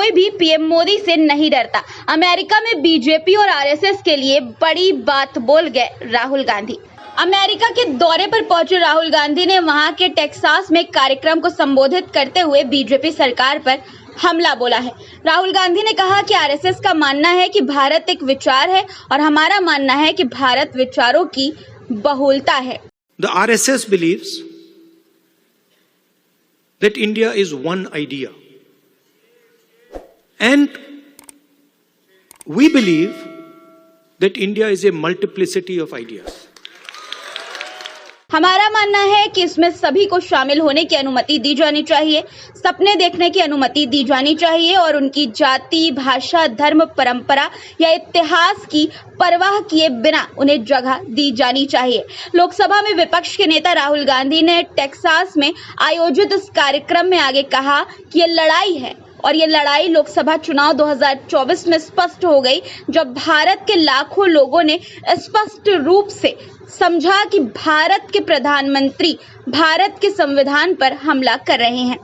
कोई भी पीएम मोदी से नहीं डरता। अमेरिका में बीजेपी और आरएसएस के लिए बड़ी बात बोल गए राहुल गांधी। अमेरिका के दौरे पर पहुंचे राहुल गांधी ने वहां के टेक्सास में कार्यक्रम को संबोधित करते हुए बीजेपी सरकार पर हमला बोला है। राहुल गांधी ने कहा कि आरएसएस का मानना है कि भारत एक विचार है और हमारा मानना है कि भारत विचारों की बहुलता है। The RSS believes that India is one idea, and we believe that India is a multiplicity of ideas. हमारा मानना है कि इसमें सभी को शामिल होने की अनुमति दी जानी चाहिए, सपने देखने की अनुमति दी जानी चाहिए और उनकी जाति, भाषा, धर्म, परंपरा या इतिहास की परवाह किए बिना उन्हें जगह दी जानी चाहिए। लोकसभा में विपक्ष के नेता राहुल गांधी ने टेक्सास में आयोजित इस कार्यक्रम में आगे कहा कि ये लड़ाई है और ये लड़ाई लोकसभा चुनाव 2024 में स्पष्ट हो गई, जब भारत के लाखों लोगों ने स्पष्ट रूप से समझा कि भारत के प्रधानमंत्री भारत के संविधान पर हमला कर रहे हैं।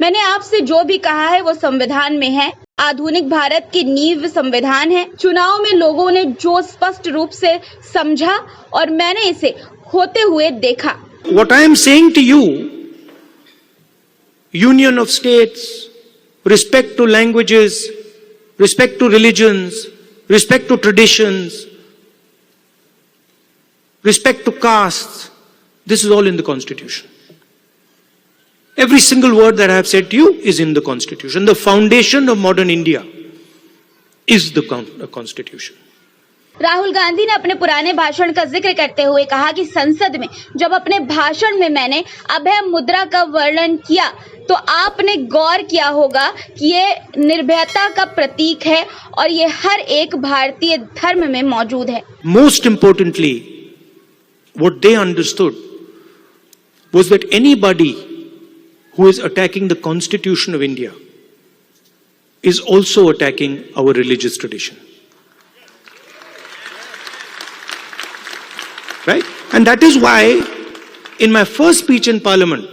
मैंने आपसे जो भी कहा है वो संविधान में है। आधुनिक भारत की नींव संविधान है। चुनाव में लोगों ने जो स्पष्ट रूप से समझा और मैंने इसे होते हुए देखा। What I am saying to you, union of states, respect to languages, respect to religions, respect to traditions, respect to castes, this is all in the Constitution. Every single word that I have said to you is in the Constitution. The foundation of modern India is the Constitution. Rahul Gandhi ने अपने पुराने भाषण का जिक्र करते हुए कहा कि संसद में जब अपने भाषण में मैंने अभय मुद्रा का वर्णन किया तो आपने गौर किया होगा कि ये निर्भयता का प्रतीक है और ये हर एक भारतीय धर्म में मौजूद है। Most importantly, what they understood was that anybody who is attacking the Constitution of India is also attacking our religious tradition. Right? And that is why in my first speech in Parliament,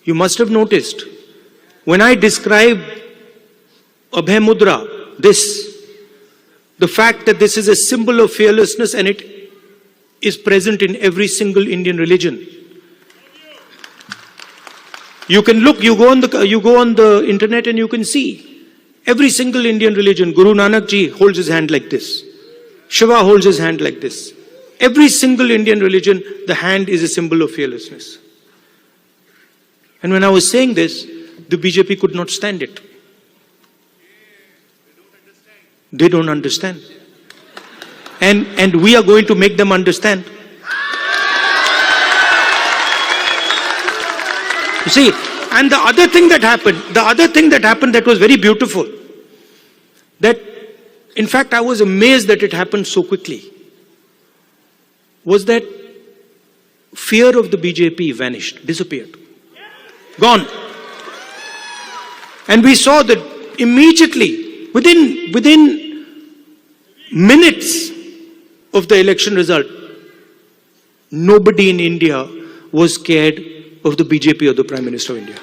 you must have noticed, when I described Abhay Mudra, the fact that this is a symbol of fearlessness and it is present in every single Indian religion. You can look, you go on the internet and you can see every single Indian religion. Guru Nanak Ji holds his hand like this. Shiva holds his hand like this. Every single Indian religion, the hand is a symbol of fearlessness. And when I was saying this, the BJP could not stand it. They don't understand. And we are going to make them understand. You see, and the other thing that happened that was very beautiful, that in fact I was amazed that it happened so quickly, was that fear of the BJP vanished, disappeared, gone. And we saw that immediately, within minutes of the election result, nobody in India was scared of the BJP or the Prime Minister of India.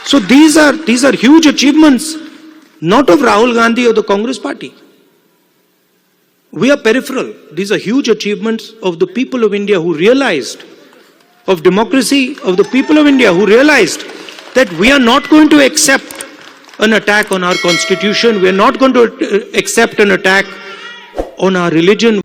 So these are huge achievements, not of Rahul Gandhi or the Congress party. We are peripheral. These are huge achievements of the people of India who realized, of democracy, of the people of India who realized that we are not going to accept an attack on our constitution. We are not going to accept an attack on our religion.